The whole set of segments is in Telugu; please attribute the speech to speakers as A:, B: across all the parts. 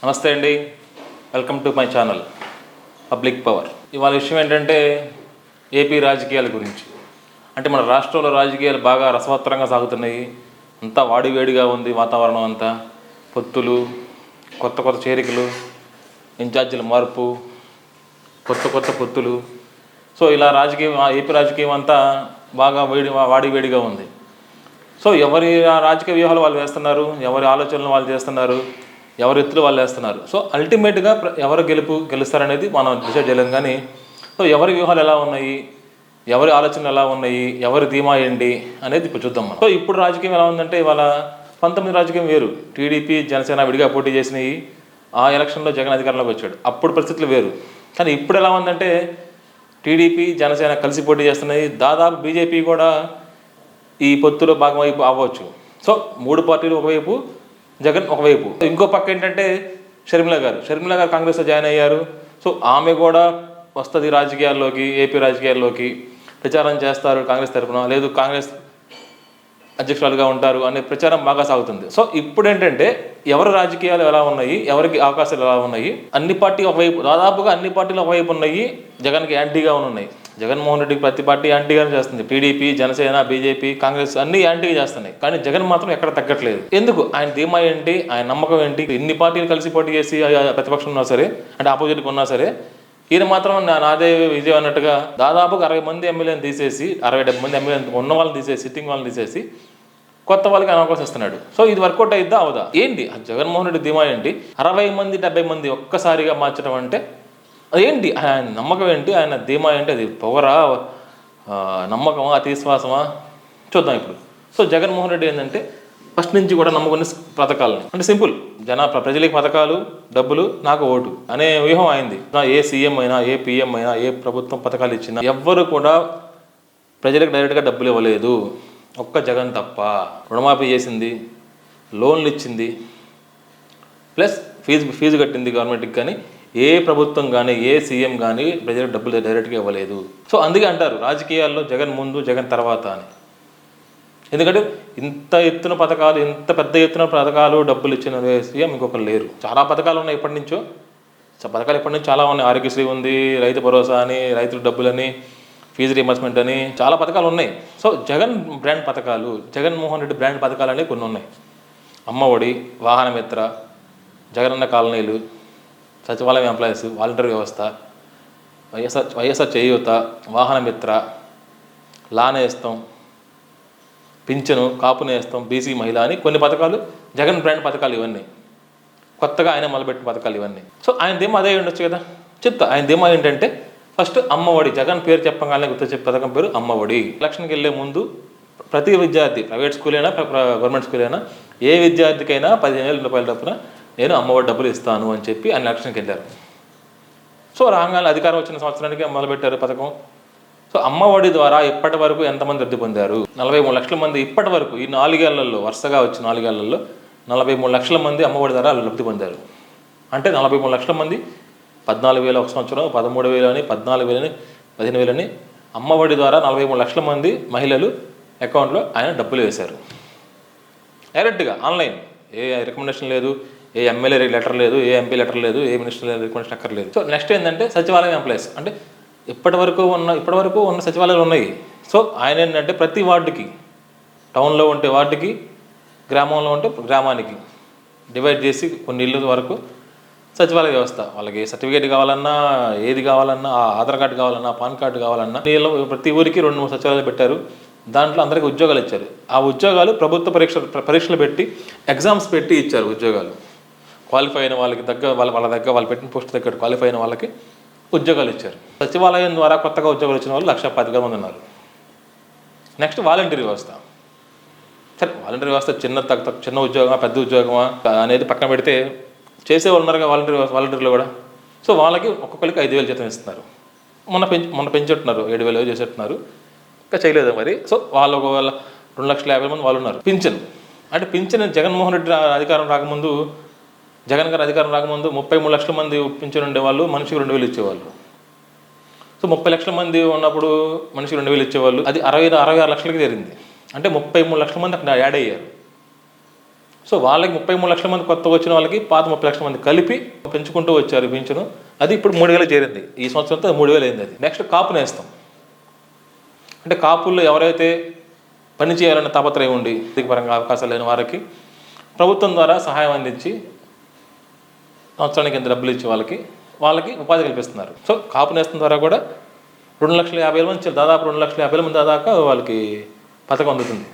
A: నమస్తే అండి, welcome to my channel public power. ఇవాళ విషయం ఏంటంటే ఏపీ రాజకీయాల గురించి. అంటే మన రాష్ట్రంలో రాజకీయాలు బాగా రసవత్తరంగా సాగుతున్నాయి. అంతా వాడివేడిగా ఉంది వాతావరణం అంతా. పొత్తులు, కొత్త కొత్త చేరికలు, ఇన్ఛార్జీల మార్పు, కొత్త పొత్తులు. సో ఇలా ఏపీ రాజకీయం అంతా బాగా వాడివేడిగా ఉంది. సో ఎవరి రాజకీయ వ్యూహాలు వాళ్ళు వేస్తున్నారు, ఎవరి ఆలోచనలు వాళ్ళు చేస్తున్నారు, ఎవరి ఎత్తులు వాళ్ళు వేస్తున్నారు. సో అల్టిమేట్గా ఎవరు గెలుస్తారనేది మనం డిసైడ్ చేయలేం. కానీ సో ఎవరి వ్యూహాలు ఎలా ఉన్నాయి, ఎవరి ఆలోచనలు ఎలా ఉన్నాయి, ఎవరి ధీమా ఏంటి అనేది ఇప్పుడు చూద్దాం మనం. సో ఇప్పుడు రాజకీయం ఎలా ఉందంటే, ఇవాళ 19 రాజకీయం వేరు. టీడీపీ జనసేన విడిగా పోటీ చేసినాయి. ఆ ఎలక్షన్లో జగన్ అధికారంలోకి వచ్చాడు. అప్పుడు పరిస్థితులు వేరు. కానీ ఇప్పుడు ఎలా ఉందంటే టీడీపీ జనసేన కలిసి పోటీ చేస్తున్నాయి. దాదాపు బీజేపీ కూడా ఈ పొత్తులో భాగం అవ్వచ్చు. సో 3 పార్టీలు ఒకవైపు, జగన్ ఒకవైపు. ఇంకో పక్క ఏంటంటే షర్మిల గారు కాంగ్రెస్లో జాయిన్ అయ్యారు. సో ఆమె కూడా వస్తుంది రాజకీయాల్లోకి, ఏపీ రాజకీయాల్లోకి ప్రచారం చేస్తారు కాంగ్రెస్ తరఫున, లేదు కాంగ్రెస్ అధ్యక్షురాలుగా ఉంటారు అనే ప్రచారం బాగా సాగుతుంది. సో ఇప్పుడు ఏంటంటే ఎవరి రాజకీయాలు ఎలా ఉన్నాయి, ఎవరికి అవకాశాలు ఎలా ఉన్నాయి, దాదాపుగా అన్ని పార్టీలు ఒకవైపు ఉన్నాయి. జగన్కి యాంటీగా ఉన్నాయి. జగన్మోహన్ రెడ్డికి ప్రతి పార్టీ యాంటీగానే చేస్తుంది. టీడీపీ, జనసేన, బీజేపీ, కాంగ్రెస్ అన్ని యాంటీగా చేస్తున్నాయి. కానీ జగన్ మాత్రం ఎక్కడ తగ్గట్లేదు. ఎందుకు? ఆయన ధీమా ఏంటి, ఆయన నమ్మకం ఏంటి? ఇన్ని పార్టీలు కలిసి పోటీ చేసి ప్రతిపక్షం ఉన్నా సరే, అంటే ఆపోజిట్గా ఉన్నా సరే, ఈయన మాత్రం నాదే విజయం అన్నట్టుగా దాదాపుగా 60 మంది ఎమ్మెల్యేని తీసేసి, 60-70 మంది ఎమ్మెల్యేని ఉన్న వాళ్ళని తీసేసి, సిట్టింగ్ వాళ్ళని తీసేసి కొత్త వాళ్ళకి అవకాశం ఇస్తున్నాడు. సో ఇది వర్కౌట్ అయిద్దా అవదా? ఏంటి జగన్మోహన్ రెడ్డి ధీమా ఏంటి? 60 మంది 70 మంది ఒక్కసారిగా మార్చడం అంటే అదేంటి? ఆయన నమ్మకం ఏంటి? ఆయన ధీమా ఏంటి? అది పొగరా, నమ్మకమా, అతిశ్వాసమా? చూద్దాం ఇప్పుడు. సో జగన్మోహన్ రెడ్డి ఏంటంటే ఫస్ట్ నుంచి కూడా నమ్ముకునే పథకాలని, అంటే సింపుల్, ప్రజలకి పథకాలు, డబ్బులు, నాకు ఓటు అనే వ్యూహం అయింది. ఏ సీఎం అయినా, ఏ పీఎం అయినా, ఏ ప్రభుత్వం పథకాలు ఇచ్చినా ఎవ్వరు కూడా ప్రజలకు డైరెక్ట్గా డబ్బులు ఇవ్వలేదు. ఒక్క జగన్ తప్ప. రుణమాఫీ చేసింది, లోన్లు ఇచ్చింది, ప్లస్ ఫీజు కట్టింది గవర్నమెంట్కి. కానీ ఏ ప్రభుత్వం కానీ, ఏ సీఎం కానీ ప్రజలకు డబ్బులు డైరెక్ట్గా ఇవ్వలేదు. సో అందుకే అంటారు రాజకీయాల్లో జగన్ ముందు, జగన్ తర్వాత అని. ఎందుకంటే ఇంత పెద్ద ఎత్తున పథకాలు, డబ్బులు ఇచ్చిన సీఎం ఇంకొకరు లేరు. చాలా పథకాలు ఉన్నాయి ఎప్పటి నుంచో చాలా ఉన్నాయి. ఆరోగ్యశ్రీ ఉంది, రైతు భరోసా అని, రైతుల డబ్బులని, ఫీజు రీయింబర్స్మెంట్ అని, చాలా పథకాలు ఉన్నాయి. సో జగన్ బ్రాండ్ పథకాలు, జగన్మోహన్ రెడ్డి బ్రాండ్ పథకాలు అనేవి కొన్ని ఉన్నాయి. అమ్మఒడి, వాహన మిత్ర, జగనన్న కాలనీలు, సచివాలయం ఎంప్లాయీస్, వాలంటీర్ వ్యవస్థ, వైఎస్ఆర్ చేయూత, వాహన మిత్ర, లానేస్తం, పింఛను, కాపు నేస్తం, బీసీ మహిళ అని కొన్ని పథకాలు జగన్ బ్రాండ్ పథకాలు. ఇవన్నీ కొత్తగా ఆయన మొదలుపెట్టిన పథకాలు ఇవన్నీ. సో ఆయన ధీమా అదే ఉండొచ్చు కదా. చెప్తా. ఆయన ధీమా ఏంటంటే ఫస్ట్ అమ్మఒడి. జగన్ పేరు చెప్పగానే గుర్తొచ్చే పథకం పేరు అమ్మఒడి. ఎలక్షన్కి వెళ్ళే ముందు ప్రతి విద్యార్థి, ప్రైవేట్ స్కూల్ అయినా గవర్నమెంట్ స్కూల్ అయినా, ఏ విద్యార్థికైనా 15,000 రూపాయల డబ్బున నేను అమ్మఒడి డబ్బులు ఇస్తాను అని చెప్పి ఆయన ఎలక్షన్కి వెళ్ళారు. సో రాగానే అధికారం వచ్చిన సంవత్సరానికి మొదలుపెట్టారు పథకం. సో అమ్మఒడి ద్వారా ఇప్పటి వరకు ఎంతమంది లబ్ధి పొందారు? 43 లక్షల మంది ఇప్పటి వరకు. ఈ 4 ఏళ్లలో, వరుసగా వచ్చిన 4 ఏళ్లలో 43 లక్షల మంది అమ్మఒడి ద్వారా లబ్ధి పొందారు. అంటే 43 లక్షల మంది 14,000 ఒక సంవత్సరం, 13,000 అని, 14,000 అని, 15,000 అని అమ్మఒడి ద్వారా 43 లక్షల మంది మహిళలు అకౌంట్లో ఆయన డబ్బులు వేశారు డైరెక్ట్గా, ఆన్లైన్. ఏ రికమెండేషన్ లేదు, ఏ ఎమ్మెల్యే లెటర్ లేదు, ఏ ఎంపీ లెటర్ లేదు, ఏ మినిస్టర్ రికమెండేషన్ అక్కర్లేదు. సో నెక్స్ట్ ఏంటంటే సచివాలయం ఎంప్లాయీస్. అంటే ఇప్పటి వరకు ఉన్న సచివాలయాలు ఉన్నాయి. సో ఆయన ఏంటంటే ప్రతి వార్డుకి, టౌన్లో ఉంటే వార్డుకి, గ్రామంలో ఉంటే గ్రామానికి డివైడ్ చేసి కొన్ని ఇళ్ళ వరకు సచివాలయ వ్యవస్థ. వాళ్ళకి సర్టిఫికేట్ కావాలన్నా, ఏది కావాలన్నా, ఆధార్ కార్డు కావాలన్నా, పాన్ కార్డు కావాలన్నా, ప్రతి ఊరికి 2-3 సచివాలయాలు పెట్టారు. దాంట్లో అందరికీ ఉద్యోగాలు ఇచ్చారు. ఆ ఉద్యోగాలు ప్రభుత్వ పరీక్షలు పెట్టి, ఎగ్జామ్స్ పెట్టి ఇచ్చారు ఉద్యోగాలు. క్వాలిఫై అయిన వాళ్ళకి వాళ్ళు పెట్టిన పోస్ట్ దగ్గర క్వాలిఫై అయిన వాళ్ళకి ఉద్యోగాలు ఇచ్చారు. సచివాలయం ద్వారా కొత్తగా ఉద్యోగాలు వచ్చిన వాళ్ళు 1,10,000 మంది ఉన్నారు. నెక్స్ట్ వాలంటీర్ వ్యవస్థ. సరే, వాలంటీర్ వ్యవస్థ చిన్న ఉద్యోగమా, పెద్ద ఉద్యోగమా అనేది పక్కన పెడితే చేసేవాళ్ళు ఉన్నారుగా వాలంటీర్లు కూడా. సో వాళ్ళకి ఒక్కొక్కరికి 5,000 జీతం ఇస్తున్నారు. మొన్న పెంచుంటున్నారు, 7,000 చేసేట్టున్నారు. ఇంకా చేయలేదు మరి. సో వాళ్ళు 2,50,000 మంది వాళ్ళు ఉన్నారు. పింఛన్ అంటే జగన్మోహన్ రెడ్డి జగన్ గారు అధికారం రాకముందు 33 లక్షల మంది పింఛన్ ఉండేవాళ్ళు, మనిషికి 2,000 ఇచ్చేవాళ్ళు. సో 30 లక్షల మంది ఉన్నప్పుడు మనిషికి 2,000 ఇచ్చేవాళ్ళు. అది 66 లక్షలకి చేరింది. అంటే 33 లక్షల మంది అక్కడ యాడ్ అయ్యారు. సో వాళ్ళకి 33 లక్షల మంది కొత్తగా వచ్చిన వాళ్ళకి పాత 30 లక్షల మంది కలిపి పెంచుకుంటూ వచ్చారు పింఛను. అది ఇప్పుడు 3,000 చేరింది. ఈ సంవత్సరంతో 3,000 అయింది. అది నెక్స్ట్ కాపు నేస్తం. అంటే కాపుల్లో ఎవరైతే పని చేయాలన్న తాపత్రయం ఉండి పరంగా అవకాశాలు లేని వారికి ప్రభుత్వం ద్వారా సహాయం అందించి సంవత్సరానికి ఎంత డబ్బులు ఇచ్చి వాళ్ళకి ఉపాధి కల్పిస్తున్నారు. సో కాపు నేస్తం ద్వారా కూడా 2,50,000 మంది, దాదాపు 2,50,000 మంది దాకా వాళ్ళకి పథకం అందుతుంది.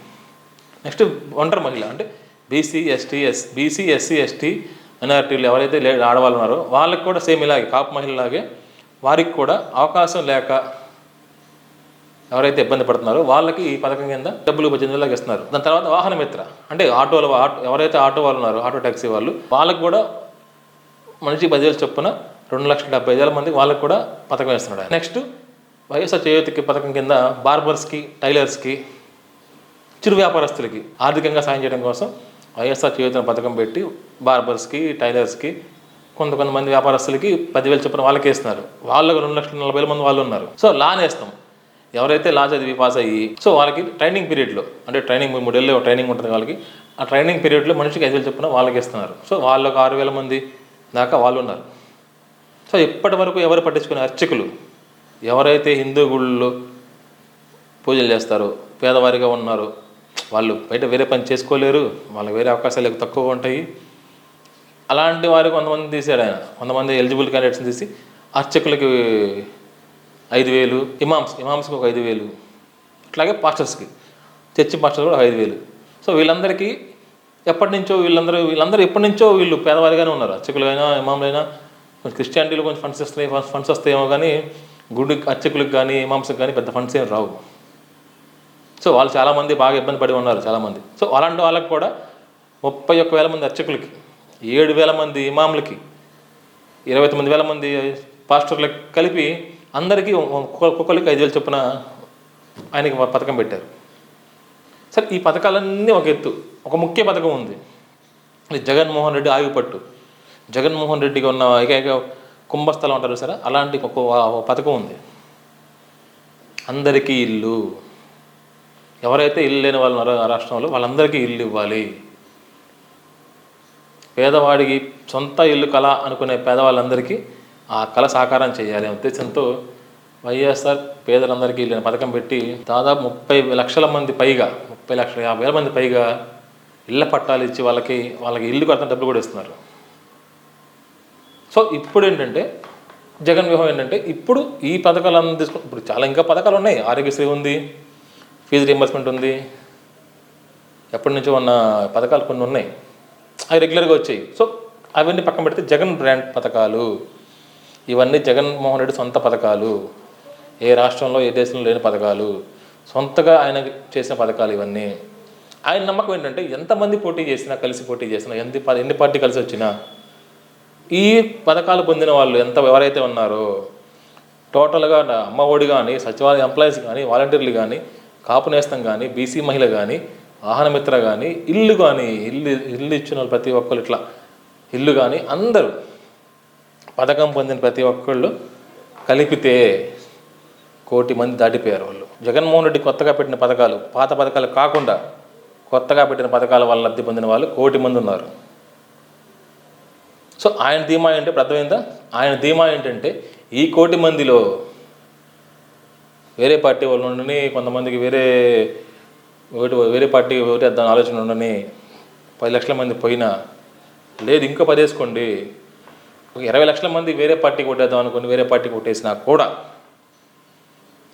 A: నెక్స్ట్ ఒంటరి మహిళ, అంటే బీసీ ఎస్సీ ఎస్టీ మైనారిటీలు ఎవరైతే ఆడవాళ్ళు ఉన్నారో వాళ్ళకి కూడా సేమ్ ఇలాగే కాపు మహిళలాగే వారికి కూడా అవకాశం లేక ఎవరైతే ఇబ్బంది పడుతున్నారో వాళ్ళకి ఈ పథకం కింద డబ్బులు 18,000 ఇస్తున్నారు. దాని తర్వాత వాహన మిత్ర, అంటే ఎవరైతే ఆటో వాళ్ళు ఉన్నారో ఆటో ట్యాక్సీ వాళ్ళు, వాళ్ళకి కూడా మనిషి 10,000 చొప్పున 2,70,000 మంది వాళ్ళకి కూడా పథకం ఇస్తున్నాడు. నెక్స్ట్ వైఎస్ఆర్ చేయూతకి పథకం కింద బార్బర్స్కి, టైలర్స్కి, చిరు వ్యాపారస్తులకి ఆర్థికంగా సాయం చేయడం కోసం వైఎస్ఆర్ చేయూత పథకం పెట్టి బార్బర్స్కి, టైలర్స్కి, కొంతమంది వ్యాపారస్తులకి 10,000 చొప్పున వాళ్ళకి ఇస్తున్నారు. వాళ్ళకి 2,40,000 మంది వాళ్ళు ఉన్నారు. సో లా నేస్తం, ఎవరైతే లా చదివి పాస్ అయ్యి సో వాళ్ళకి ట్రైనింగ్ పీరియడ్లో, అంటే ట్రైనింగ్ 3 ఏళ్ళు ట్రైనింగ్ ఉంటుంది వాళ్ళకి, ఆ ట్రైనింగ్ పీరియడ్లో మనిషికి 5,000 చొప్పున వాళ్ళకి ఇస్తున్నారు. సో వాళ్ళకు 6,000 మంది దాకా వాళ్ళు ఉన్నారు. సో ఇప్పటి వరకు ఎవరు పట్టించుకునే అర్చకులు, ఎవరైతే హిందూ గుళ్ళలో పూజలు చేస్తారో పేదవారిగా ఉన్నారో వాళ్ళు బయట వేరే పని చేసుకోలేరు, వాళ్ళకి వేరే అవకాశాలు తక్కువగా ఉంటాయి, అలాంటి వారికి కొంతమంది తీసాడు ఆయన. కొంతమంది ఎలిజిబుల్ క్యాండిడేట్స్ని తీసి అర్చకులకి 5,000, ఇమామ్స్కి ఒక 5,000, అట్లాగే పాస్టర్స్కి, చర్చి పాస్టర్స్ కూడా 5,000. సో వీళ్ళందరికీ వీళ్ళందరూ ఎప్పటి నుంచో వీళ్ళు పేదవారిగానే ఉన్నారు. అర్చకులైనా ఇమాములైనా కొంచెం క్రిస్టియానిటీలో కొంచెం ఫండ్స్ వస్తాయేమో కానీ గుడి అర్చకులకు కానీ ఇమామ్స్కి కానీ పెద్ద ఫండ్స్ ఏం రావు. సో వాళ్ళు చాలామంది బాగా ఇబ్బంది పడి ఉన్నారు చాలామంది. సో అలాంటి వాళ్ళకి కూడా 31,000 మంది అర్చకులకి, 7,000 మంది ఇమాములకి, 29,000 మంది పాస్టర్లకు కలిపి అందరికీ ఒక్కొక్కరికి 5,000 చొప్పున ఆయనకి పథకం పెట్టారు. సరే, ఈ పథకాలన్నీ ఒక ఎత్తు. ఒక ముఖ్య పథకం ఉంది, జగన్మోహన్ రెడ్డి ఆయుపట్టు. జగన్మోహన్ రెడ్డికి ఉన్న ఏకైక కుంభస్థలం అంటారు సరే, అలాంటి ఒక పథకం ఉంది. అందరికీ ఇల్లు, ఎవరైతే ఇల్లు లేని వాళ్ళు ఉన్నారో ఆ రాష్ట్రంలో వాళ్ళందరికీ ఇల్లు ఇవ్వాలి. పేదవాడికి సొంత ఇల్లు కళ అనుకునే పేదవాళ్ళందరికీ ఆ కళ సాకారం చేయాలి అనే ఉద్దేశంతో వైఎస్ఆర్ పేదలందరికీ ఇల్లు పథకం పెట్టి దాదాపు 30 లక్షల మంది పైగా, 30,50,000 మంది పైగా ఇళ్ళ పట్టాలు ఇచ్చి వాళ్ళకి ఇల్లు కడతాం డబ్బులు కూడా ఇస్తున్నారు. సో ఇప్పుడు ఏంటంటే జగన్ వ్యూహం ఏంటంటే ఇప్పుడు ఈ పథకాలను తీసుకుని ఇప్పుడు చాలా ఇంకా పథకాలు ఉన్నాయి. ఆరోగ్యశ్రీ ఉంది, ఫీజు రీయింబర్స్మెంట్ ఉంది, ఎప్పటి నుంచో ఉన్న పథకాలు కొన్ని ఉన్నాయి, అవి రెగ్యులర్గా వచ్చాయి. సో అవన్నీ పక్కన పెడితే జగన్ బ్రాండ్ పథకాలు, ఇవన్నీ జగన్మోహన్ రెడ్డి సొంత పథకాలు, ఏ రాష్ట్రంలో ఏ దేశంలో లేని పథకాలు, సొంతగా ఆయన చేసిన పథకాలు ఇవన్నీ. ఆయన నమ్మకం ఏంటంటే ఎంతమంది పోటీ చేసినా, కలిసి పోటీ చేసినా, ఎన్ని పార్టీ కలిసి వచ్చినా ఈ పథకాలు పొందిన వాళ్ళు ఎవరైతే ఉన్నారో టోటల్గా అమ్మ ఒడి కానీ, సచివాలయ ఎంప్లాయీస్ కానీ, వాలంటీర్లు కానీ, కాపు నేస్తం కానీ, బీసీ మహిళ కానీ, వాహన మిత్ర కానీ, ఇల్లు కానీ, ఇల్లు ఇచ్చిన వాళ్ళు ప్రతి ఒక్కరు, ఇట్లా ఇల్లు కానీ అందరూ పథకం పొందిన ప్రతి ఒక్కళ్ళు కలిపితే 1,000,000 మంది దాటిపోయారు వాళ్ళు. జగన్మోహన్ రెడ్డి కొత్తగా పెట్టిన పథకాలు, పాత పథకాలు కాకుండా కొత్తగా పెట్టిన పథకాల వల్ల లబ్ధి పొందిన వాళ్ళు 1,000,000 మంది ఉన్నారు. సో ఆయన ధీమా ఏంటంటే ఇప్పుడు అర్థమైందా? ఆయన ధీమా ఏంటంటే ఈ 1,000,000 మందిలో వేరే పార్టీ వాళ్ళు ఉండని, కొంతమందికి వేరే పార్టీ ఓటేద్దాం ఆలోచన ఉండని 10 లక్షల మంది పోయినా, లేదు ఇంకో 10 వేసుకోండి, 20 లక్షల మంది వేరే పార్టీకి ఓటేద్దాం అనుకుని వేరే పార్టీకి ఓటేసినా కూడా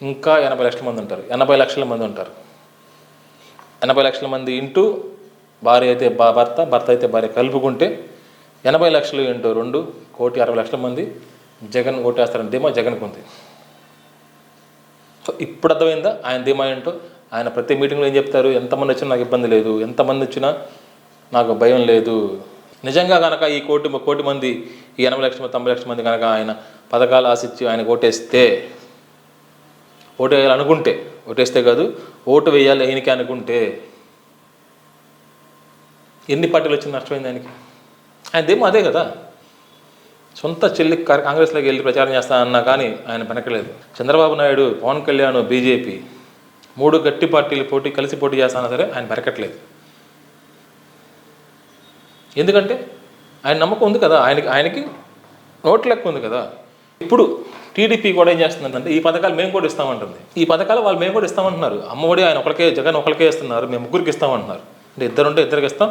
A: ఇంకా 80 లక్షల మంది ఉంటారు. 80 లక్షల మంది ఉంటారు. 80 లక్షల మంది ఇంటూ భార్య అయితే భర్త అయితే భార్య కలుపుకుంటే 80 లక్షలు ఇంటూ 2 1,60,00,000 మంది జగన్ ఓటేస్తారని ధీమా జగన్కు ఉంది. సో ఇప్పుడు అర్థమైందా ఆయన ధీమా ఏంటో? ఆయన ప్రతి మీటింగ్లో ఏం చెప్తారు? ఎంతమంది వచ్చినా నాకు ఇబ్బంది లేదు, ఎంతమంది వచ్చినా నాకు భయం లేదు. నిజంగా కనుక ఈ 1,000,000 మంది, ఈ 80 లక్షల మంది, 90 లక్షల మంది కనుక ఆయన పథకాలు ఆశించి ఆయన ఓటు వేయాలనుకుంటే, ఓటేస్తే కాదు ఓటు వేయాలి ఆయనకి అనుకుంటే ఎన్ని పార్టీలు వచ్చింది నష్టమైంది ఆయనకి? ఆయనదేమో అదే కదా, సొంత చెల్లి కాంగ్రెస్లోకి వెళ్ళి ప్రచారం చేస్తానన్నా కానీ ఆయన వెనకలేదు. చంద్రబాబు నాయుడు, పవన్ కళ్యాణ్, బీజేపీ 3 గట్టి పార్టీలు కలిసి పోటీ చేస్తానా సరే ఆయన వెనకట్లేదు. ఎందుకంటే ఆయన నమ్మకం ఉంది కదా, ఆయనకి నోట్ లెక్క ఉంది కదా. ఇప్పుడు టీడీపీ కూడా ఏం చేస్తుందంటే ఈ పథకాలు మేము కూడా ఇస్తామంటుంది. ఈ పథకాలు వాళ్ళు మేము కూడా ఇస్తామంటున్నారు. అమ్మఒడి ఆయన ఒకరికే, జగన్ ఒకరికే ఇస్తున్నారు, మేము ముగ్గురికి ఇస్తామంటున్నారు. అంటే ఇద్దరుంటే ఇద్దరికి ఇస్తాం,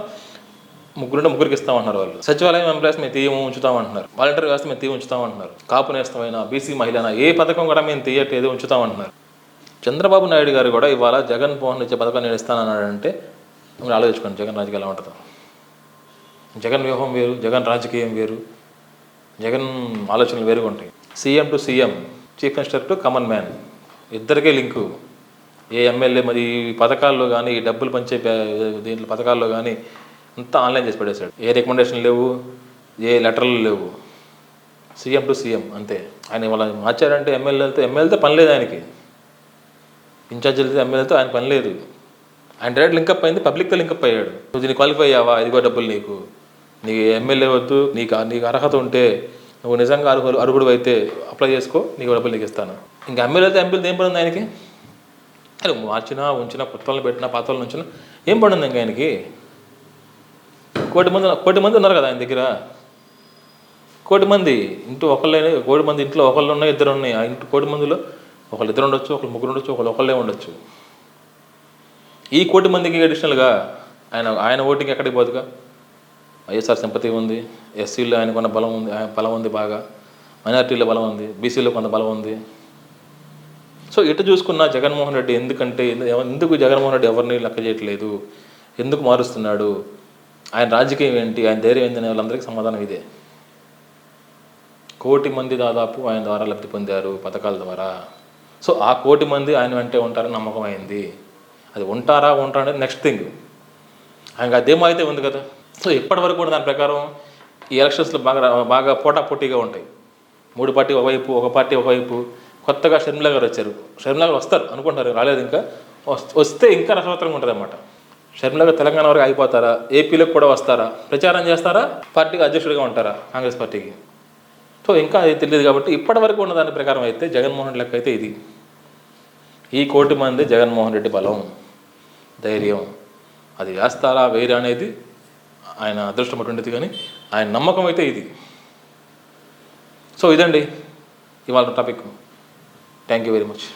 A: ముగ్గురుంటే ముగ్గురికి ఇస్తామంటున్నారు వాళ్ళు. సచివాలయం ఎంప్లాయీస్ మేము తీయ ఉంచుతామంటున్నారు, వాలంటీర్ వ్యవస్థ మేము తీయ ఉంచుతామంటున్నారు, కాపు నేస్తమైనా బీసీ మహిళనా ఏ పథకం కూడా మేము తీయట్లేదు ఉంచుతామంటున్నారు. చంద్రబాబు నాయుడు గారు కూడా ఇవాళ జగన్మోహన్ ఇచ్చే పథకం నేను ఇస్తానన్నాడంటే మీరు ఆలోచించుకోండి జగన్ రాజకీయాలు ఎలా ఉంటుందో. జగన్ వ్యూహం వేరు, జగన్ రాజకీయం వేరు, జగన్ ఆలోచనలు వేరుగా ఉంటాయి. CM to CM, chief minister to common man, ఇద్దరికే లింకు. ఏ ఎమ్మెల్యే మరి ఈ పథకాల్లో కానీ, ఈ డబ్బులు పంచే దీంట్లో పథకాల్లో కానీ అంతా ఆన్లైన్ చేసి పడేశాడు. ఏ రికమెండేషన్ లేవు, ఏ లెటర్లు లేవు, సీఎం టు సీఎం అంతే. ఆయన వాళ్ళ మార్చారంటే ఎమ్మెల్యేతో పని లేదు ఆయనకి, ఇన్ఛార్జీలతో ఎమ్మెల్యేతో ఆయన పని లేదు. ఆయన డైరెక్ట్ లింకప్ అయింది, పబ్లిక్తో లింకప్ అయ్యాడు. నువ్వు దీన్ని క్వాలిఫై అయ్యావా, ఇదిగో డబ్బులు నీకు, నీకు ఎమ్మెల్యే వద్దు, నీకు అర్హత ఉంటే, నువ్వు నిజంగా అర్హుడు అయితే అప్లై చేసుకో, నీకు డబ్బులు నీకు ఇస్తాను. ఇంకా ఎమ్మెల్యేతో ఎంపీలతో ఏం పడింది ఆయనకి? అరే మార్చినా ఉంచినా, కొత్తలను పెట్టినా, పాతలను ఉంచినా ఏం పడింది ఇంకా ఆయనకి? కోటి మంది ఉన్నారు కదా ఆయన దగ్గర. కోటి మంది ఇంట్లో ఇంట్లో ఉన్నాయి, ఇద్దరు ఉన్నాయి. ఆ ఇంటి కోటి మందిలో ఒకళ్ళు ఇద్దరు ఉండొచ్చు, ఒకళ్ళు ముగ్గురు ఉండొచ్చు, ఒకళ్ళే ఉండొచ్చు. ఈ కోటి మందికి అడిషనల్గా ఆయన ఓటింగ్ ఎక్కడికి పోదుగా. వైఎస్ఆర్ సింపతి ఉంది, ఎస్సీలో ఆయనకున్న బలం ఉంది బాగా, మైనారిటీలో బలం ఉంది, బీసీలో కొంత బలం ఉంది. సో ఎటు చూసుకున్నా జగన్మోహన్ రెడ్డి ఎందుకు జగన్మోహన్ రెడ్డి ఎవరిని లెక్క చేయట్లేదు, ఎందుకు మారుస్తున్నాడు, ఆయన రాజకీయం ఏంటి, ఆయన ధైర్యం ఏంటనే వాళ్ళందరికీ సమాధానం ఇదే. కోటి మంది దాదాపు ఆయన ద్వారా లబ్ధి పొందారు పథకాల ద్వారా. సో ఆ కోటి మంది ఆయన వెంటే ఉంటారని నమ్మకం అయింది. అది ఉంటారా అనేది నెక్స్ట్ థింగ్. ఆయనకు అదేమో అయితే ఉంది కదా. సో ఇప్పటి వరకు కూడా దాని ప్రకారం ఈ ఎలక్షన్స్లో బాగా పోటాపోటీగా ఉంటాయి. 3 పార్టీ ఒకవైపు, ఒక పార్టీ ఒకవైపు. కొత్తగా షర్మిల గారు వచ్చారు. షర్మిల గారు వస్తారు అనుకుంటున్నారు, రాలేదు ఇంకా. వస్తే ఇంకా రసవత్తరంగా ఉంటుంది అన్నమాట. షర్మిల గారు తెలంగాణ వరకు అయిపోతారా, ఏపీలోకి కూడా వస్తారా, ప్రచారం చేస్తారా, పార్టీకి అధ్యక్షుడిగా ఉంటారా కాంగ్రెస్ పార్టీకి? సో ఇంకా అది తెలియదు. కాబట్టి ఇప్పటి వరకు ఉన్న దాని ప్రకారం అయితే జగన్మోహన్ రెడ్డి లెక్క అయితే ఇది. ఈ కోటి మంది జగన్మోహన్ రెడ్డి బలం, ధైర్యం. అది వేస్తారా వేరే అనేది ఆయన అదృష్టం అటువంటిది, కానీ ఆయన నమ్మకం అయితే ఇది. సో ఇదండి ఇవాళ topic. Thank you very much.